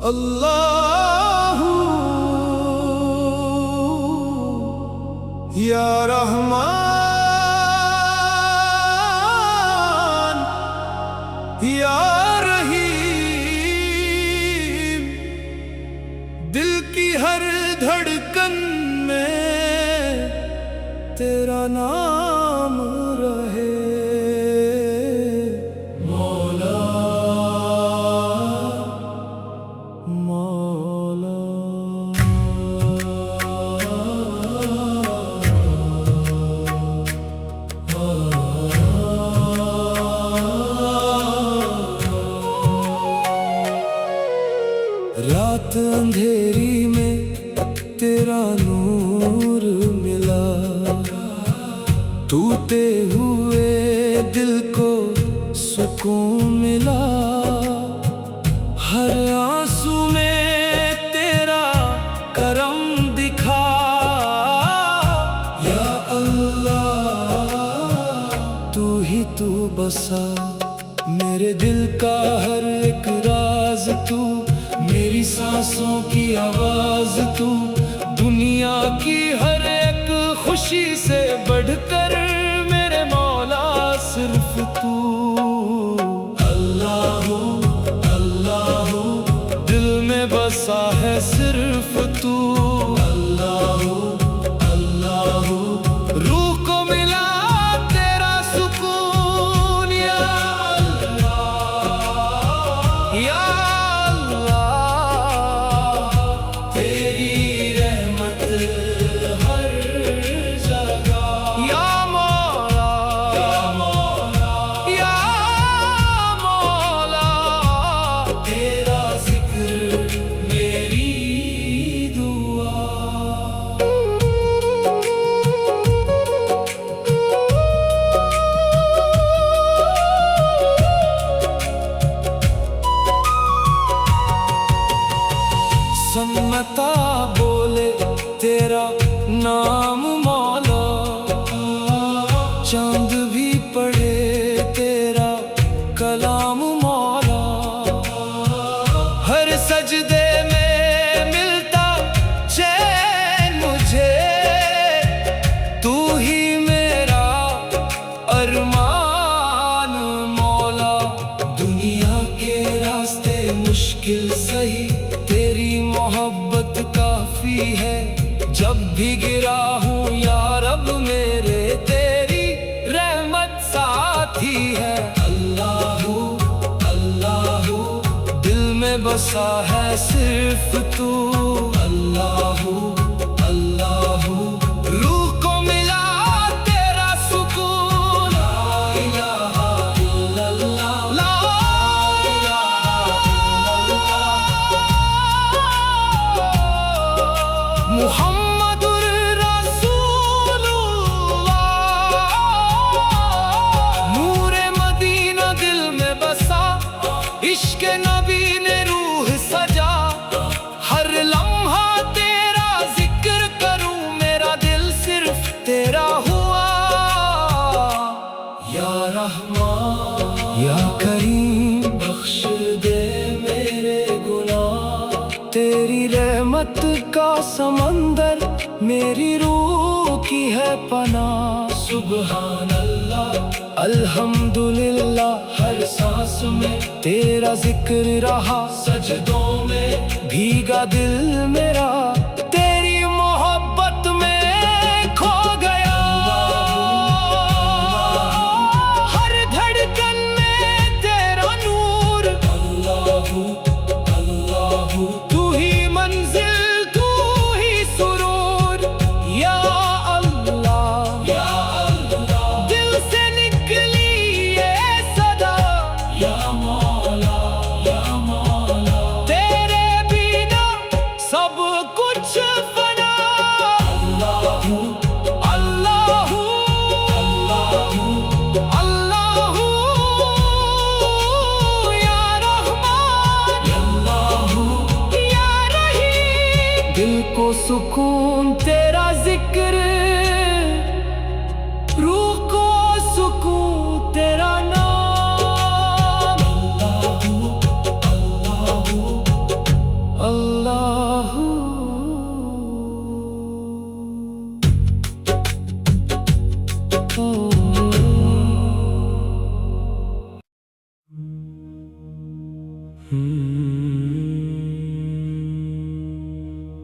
अल्लाहू या रहमान या रहीम, दिल की हर धड़कन में तेरा नाम रहे। मौला मौला रात अंधेरी में तेरा नूर मिला, टूटे हुए दिल को सुकून मिला। हर आंसू में तेरा करम दिखा। या अल्लाह तू ही तू बसा मेरे दिल का हर एक राज तू, मेरी सांसों की आवाज तू, दुनिया की हर एक खुशी से बढ़कर मेरे मौला सिर्फ तू। अल्लाहू अल्लाहू दिल में बसा है सिर्फ तू। अल्लाहू अल्लाहू रूह को मिला तेरा सुकून। या अल्लाह या सन्नता बोले तेरा नाम मौला, चांद भी पढ़े तेरा कलाम मौला। हर सजदे में मिलता चैन मुझे, तू ही मेरा अरमान मौला। दुनिया के रास्ते मुश्किल सही, तेरी मोहब्बत काफी है। जब भी गिरा हूँ या रब मेरे, तेरी रहमत साथी है। अल्लाहू अल्लाहू दिल में बसा है सिर्फ तू। अल्लाहू अल्लाहू रूह को मिला तेरा सुकून। ला इलाहा इल्लल्लाह ला मुहम्मदुर रसूलुल्लाह, नूरे मदीना दिल में बसा, इश्क नबी ने रूह सजा। हर लम्हा तेरा जिक्र करूं, मेरा दिल सिर्फ तेरा हुआ। या रहमान या करीम बख्श दे मेरे गुनाह, तेरी रहमत का समंदर मेरी रूह की है पनाह। सुबहान अल्लाह अल्हम्दुलिल्लाह, हर सांस में तेरा जिक्र रहा। सजदों में भीगा दिल मेरा, तेरी मोहब्बत में खो गया। हर धड़कन में तेरा नूर। अल्लाहू अल्लाहू तू ही मंजिल तू ही सुरूर। या अल्लाह या अल्लाह दिल से निकली ये सदा। या मौला तेरे बिना सब कुछ फना। अल्लाहू अल्लाहू अल्लाहू अल्लाहू या रहमान अल्लाहू या रहीम, दिल को सुकून तेरा जिक्र, रूह को सुकून तेरा नाम। Allahu Allahu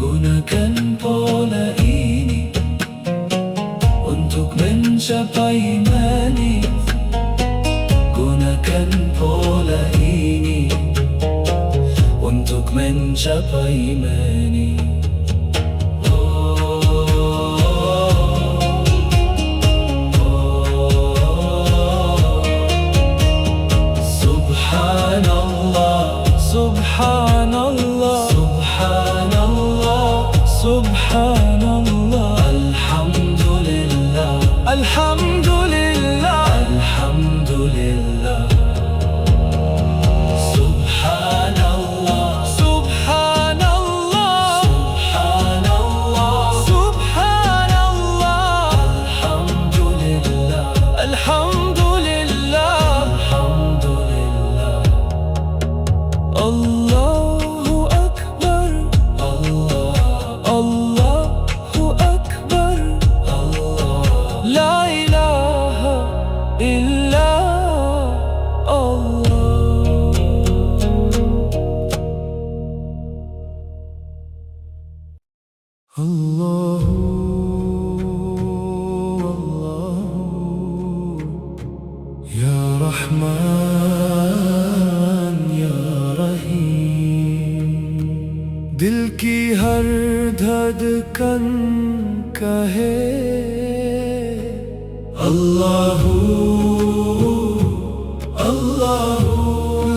gunakan pola ini untuk mencapai manis. Gunakan pola ini untuk mencapai manis. Subhanallah Subhanallah Subhanallah Subhanallah Alhamdulillah Alhamdulillah Alhamdulillah Subhanallah Subhanallah Subhanallah Subhanallah Alhamdulillah Alhamdulillah Alhamdulillah Allahu Akbar Allah Allah Allahu Allahu या रहमान या रहीम। दिल की हर धड़कन कहे अल्लाहू अल्लाहू।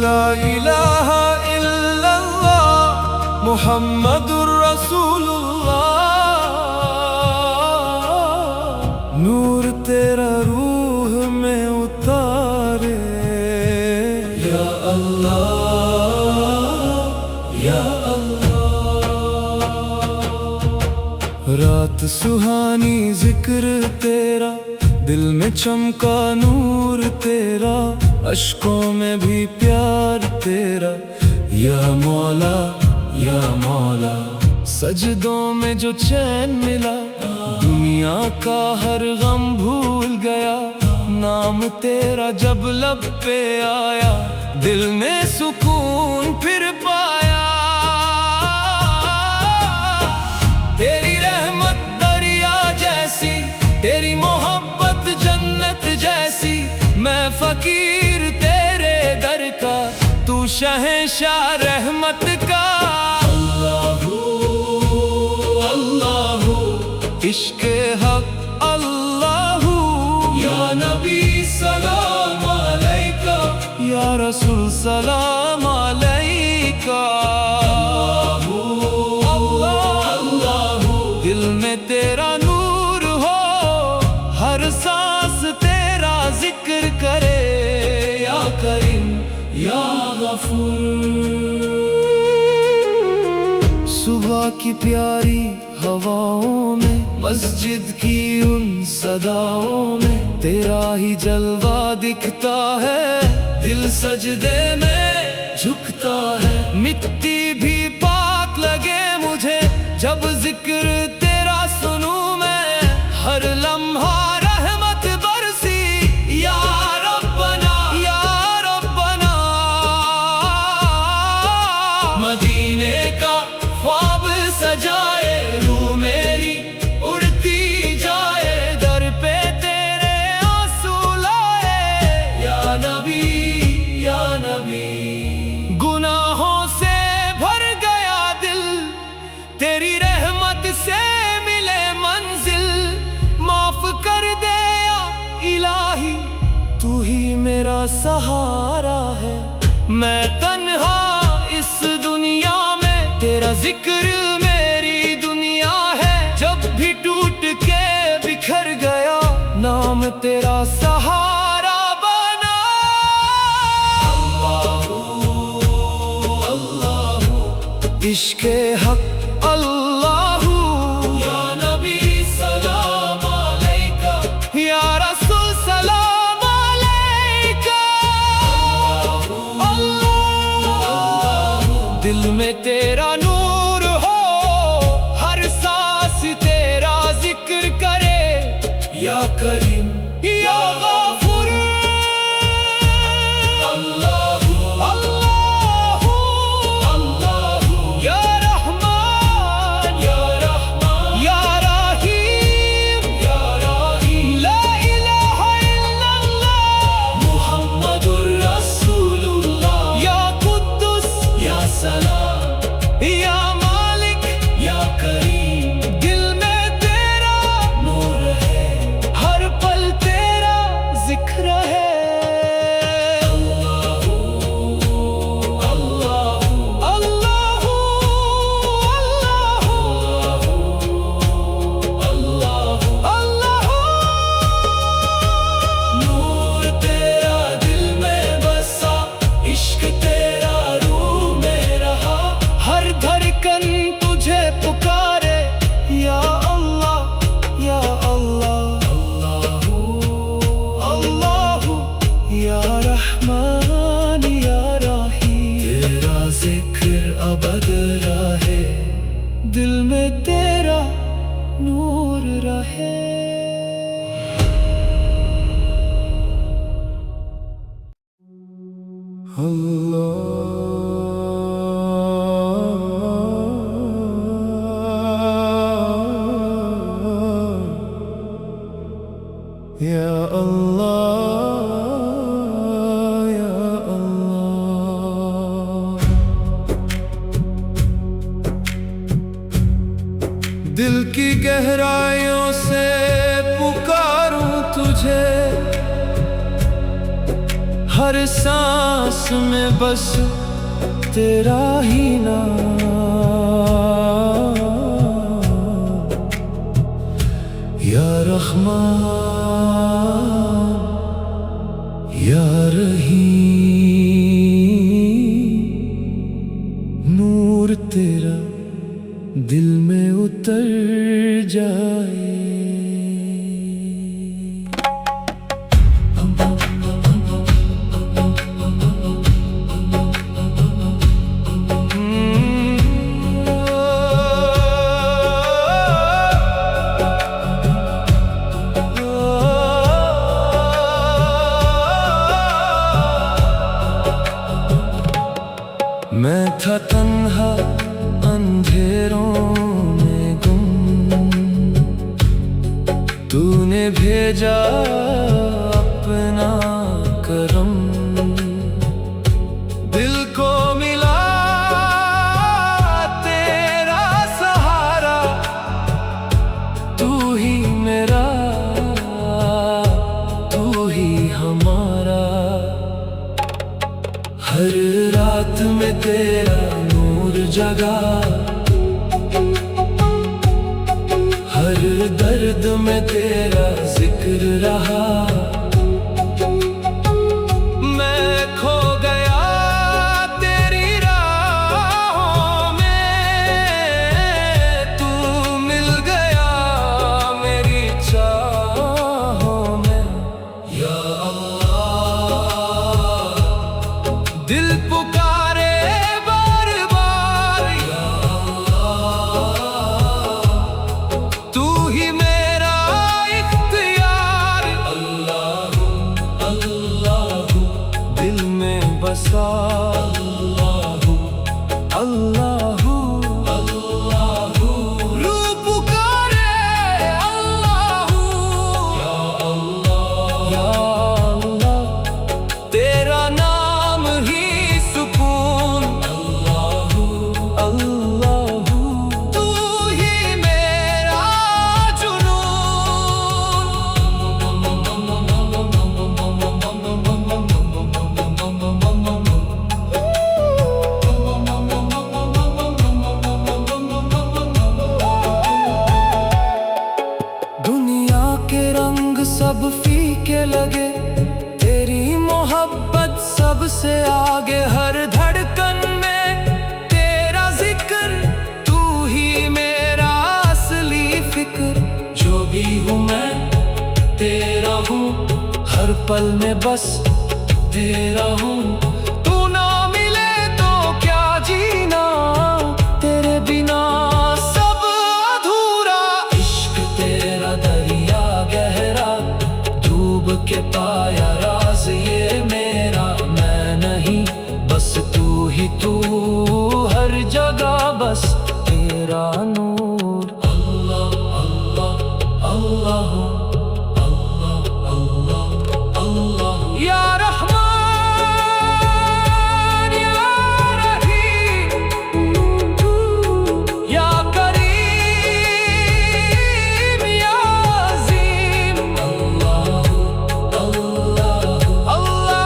ला इलाहा इल्लल्लाह मुहम्मदुर रसूलुल्लाह। नूर तेरा रूह में उतारे या अल्लाह या अल्लाह। रात सुहानी जिक्र तेरा, दिल में चमका नूर तेरा, अश्कों में भी प्यार तेरा या मौला या मौला। सजदों में जो चैन मिला, दुनिया का हर गम भूल गया। नाम तेरा जब लब पे आया, दिल ने सुकून फिर पाया। तेरी रहमत दरिया जैसी, तेरी मोहब्बत जन्नत जैसी। मैं फकीर तेरे दर का, तू शहंशाह रहमत का। अल्लाहू अल्लाहू इश्क़े हक़ अल्लाहू। या नबी सलाम अलैका, या रसूल सलाम अलैका। अल्लाहू अल्लाहू दिल में तेरा नूर हो, हर सांस तेरा जिक्र करे या करीम या गफूर। सुबह की प्यारी हवाओं में, मस्जिद की उन सदाओं में तेरा ही जलवा दिखता है। दिल सजदे में झुकता है, मिट्टी भी पाक लगे मुझे जब जिक्र तेरा सुनूं मैं। हर लम्हा रहमत बरसी या रब्बना या रब्बना। मदीने का ख्वाब सजाए, रूह मेरी उड़ती जाए। दर पे तेरे आंसू लाए या नबी या नबी। गुनाहों से भर गया दिल, तेरी रहमत से मिले मंजिल। माफ कर दे या इलाही, तू ही मेरा सहारा है। मैं तन्हा इस दुनिया में, तेरा जिक्र मेरी दुनिया है। जब भी टूट के बिखर गया, नाम तेरा सहारा बना। अल्लाहू अल्लाहू इश्क़े हक़ अल्लाहू। या नबी सलाम अलैका, या रसूल सलाम अलैका। अल्लाहू दिल में तेरा नूर हो, हर सांस तेरा जिक्र करे या करीम या गफूर। अल्लाहू अल्लाहू अल्लाहू या रहमान या रहमान या रहीम या रहीम। ला इलाहा इल्लल्लाह मुहम्मदुर रसूलुल्लाह। या कुद्दुस या सलाम या मालिक या करीम। दिल में तेरा नूर है, हर पल तेरा जिक्र है। अल्लाहू अल्लाहू अल्लाहू अल्लाहू अल्लाहू। नूर तेरा दिल में बसा, इश्क तेरा रूह में रहा। हर धड़कन तुझे पुकारे या अल्लाह या अल्लाह। अल्लाहू अल्लाहू या रहमान या रहीम। तेरा जिक्र अबद रहे, दिल में तेरा नूर रहे। अल्लाह दिल की गहराइयों से पुकारूं तुझे, हर सांस में बस तेरा ही नाम। या रहमान या रहीम, नूर तेरा दिल में उतर जाए। मैं था तन्हा अंधेरों में गुम, तूने भेजा अपना करम। दिल को मिला तेरा सहारा, तू ही मेरा, तू ही हमारा। हर रात में तेरा नूर जगा, हर दर्द में तेरा जिक्र रहा। मैं खो गया तेरी राहों में, तू मिल गया मेरी चाहों में। या अल्लाह दिल पुकारे बार बार, या अल्लाह तू ही मेरा इख्तियार। अल्लाह अल्लाह दिल में बसा, अल्लाह अल्लाह अल्लाह रूह पुकारे अल्लाह। या अल्लाह या अल्लाह तेरा नाम ही सुकून। अल्लाह अल्लाह तू ही मेरा दुनिया के रंग सब फीके लगे, तेरी मोहब्बत सबसे आगे। हर धड़कन में तेरा जिक्र, तू ही मेरा असली फिक्र। जो भी हूँ मैं तेरा हूँ, हर पल में बस तेरा हूँ। तू ना मिले तो क्या जीना, तेरे बिना सब अधूरा। इश्क तेरा दरिया गहरा, डूब के पाया राज ये मेरा। मैं नहीं बस तू ही तू, हर जगह बस तेरा नूर। अल्लाह अल्लाह अल्लाह अल्लाह अल्लाह अल्लाह। या रहमान या रहीम, या करीम या अज़ीम। अल्लाह अल्लाह अल्लाह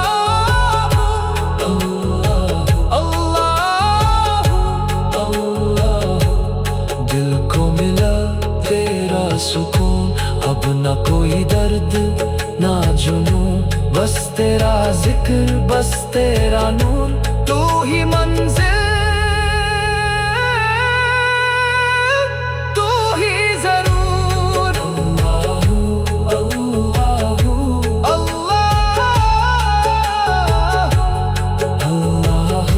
अल्लाह अल्लाह। दिल को मिला तेरा सुकून, अब ना कोई दर्द ना जुनून। बस तेरा जिक्र, बस तेरा नूर, तू ही मंजिल, तू ही जरूर। अल्लाह अल्लाह अल्लाह अल्लाह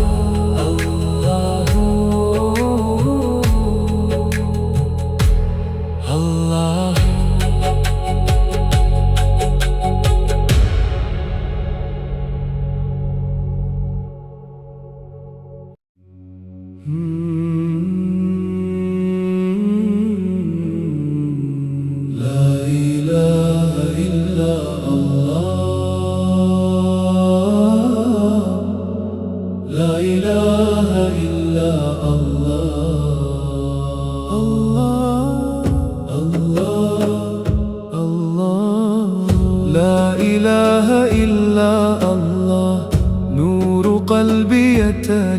अल्लाह अल्लाह।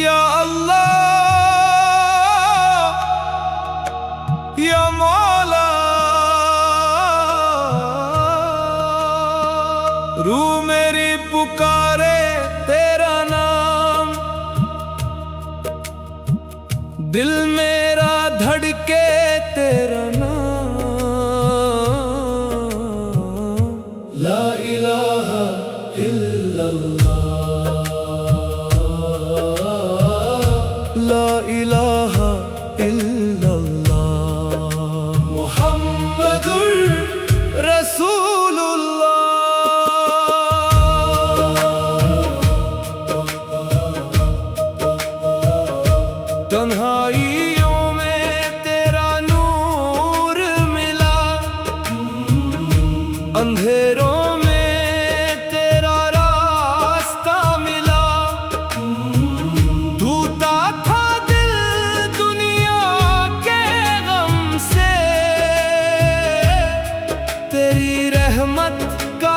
या अल्लाह या मौला, रूह मेरी पुकारे तेरा नाम, दिल मेरा धड़के तेरा नाम। ला इलाहा इल्लल्लाह, ला इलाहा इल्लल्लाह, मुहम्मदुर रसूलुल्लाह। तन्हाइयों में तेरा नूर मिला, अंधेरों में तेरा रास्ता मिला। टूटा था दिल दुनिया के गम से, तेरी रहमत का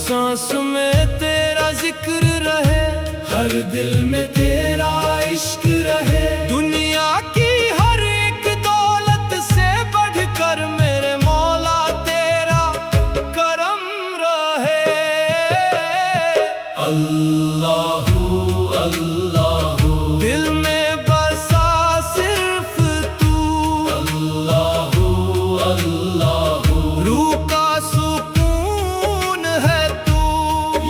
सांस में तेरा जिक्र रहे, हर दिल में तेरा इश्क रहे। दुनिया की हर एक दौलत से बढ़कर मेरे मौला तेरा करम रहे। अल्लाहू अल्लाहू दिल में बसा सिर्फ तू, अल्लाहू अल्लाहू रूह का सुकून है तू।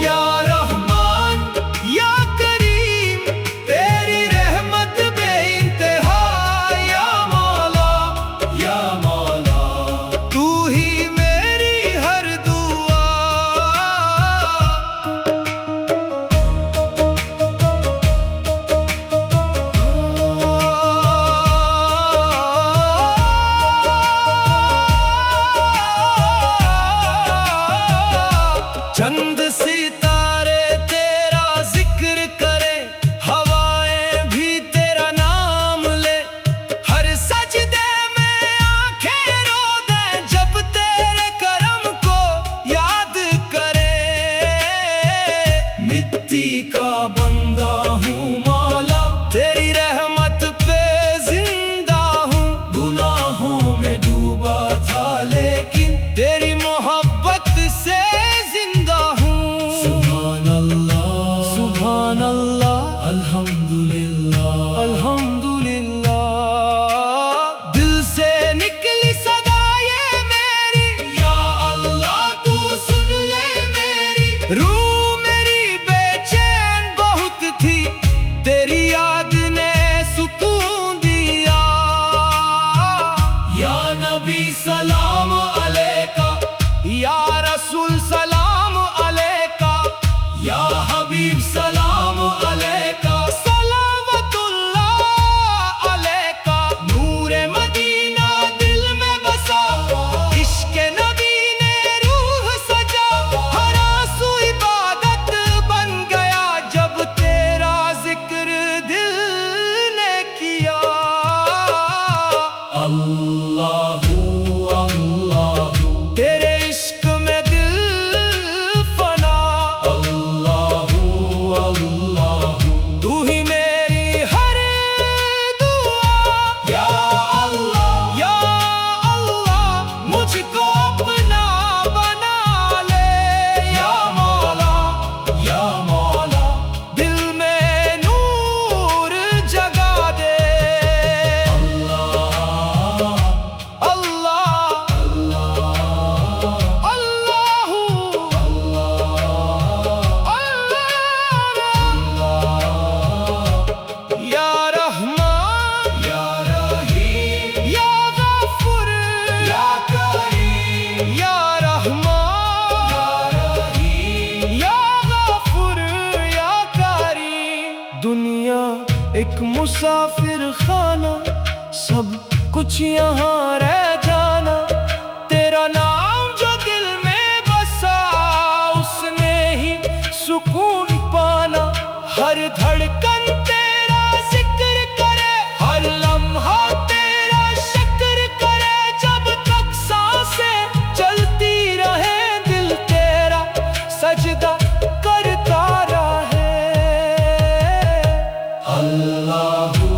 या रहमान या करीम तेरी रहमत बेइंतहा। या मौला तू ही मेरी हर दुआ। चंद सितारे तेरा जिक्र करे, हवाएं भी तेरा नाम ले। हर सजदे में आंखें रो दे जब तेरे करम को याद करे। मिट्टी का बंदा हूँ मौला, तेरी रहमत पे जिंदा हूँ। गुनाहों में डूबा था लेकिन तेरी मोहब्बत से जिंदा हूँ। सुभान अल्लाह अल्हम्दुलिल्लाह अल्हम्दुलिल्लाह। दिल से निकली सदा ये मेरी, या अल्लाह तू सुन ले मेरी। रूह मेरी बेचैन बहुत थी, तेरी याद ने सुकून दिया। या नबी सलाम अलैका, या रसूल सलाम अलैका, या हबीब सलाम अलैका। सलावतुल्लाह अलैका। नूरे मदीना दिल में बसा, इश्क़े नबी ने रूह सजा। हर आंसू इबादत बन गया जब तेरा जिक्र दिल ने किया। अल्लाहू अल्लाहू तेरे इश्क में दिल फना। अल्लाहू अल्लाहू तू ही मेरी हर दुआ। या अल्लाह मुझको अपना बना ले। या मौला दिल में नूर जगा दे। या रहमान या रहीम या गफूर या करीम। या रहमान या रहीम या गफूर या करीम। दुनिया एक मुसाफिर खाना, सब कुछ यहाँ रह जाना। तेरा नाम जो दिल में बसा, उसने ही सुकून पाना। हर धड़कन तेरा जिक्र करे, हर लम्हा तेरा शुक्र करे। जब तक सांसें चलती रहे दिल तेरा सजदा करता रहे। अल्लाहू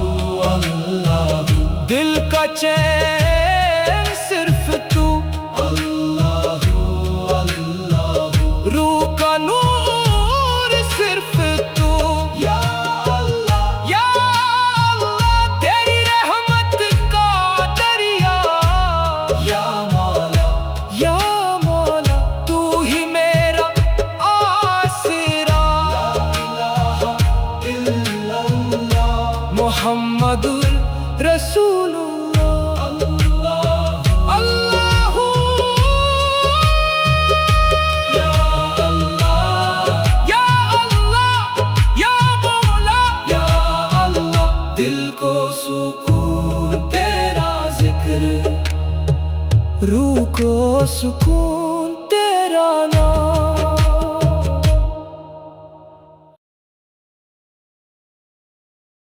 अल्लाहू दिल का चैन सिर्फ तू। अल्लाहू अल्लाहू रूह का नूर सिर्फ तू। या अल्लाह तेरी रहमत का दरिया। या मौला तू ही मेरा आसरा। ला इलाहा इल्लल्लाह मुहम्मदुर रसूलुल्लाह। अल्लाहू या अल्लाह या मौला। या अल्लाह दिल को सुकून तेरा जिक्र, रूह को सुकून तेरा नाम।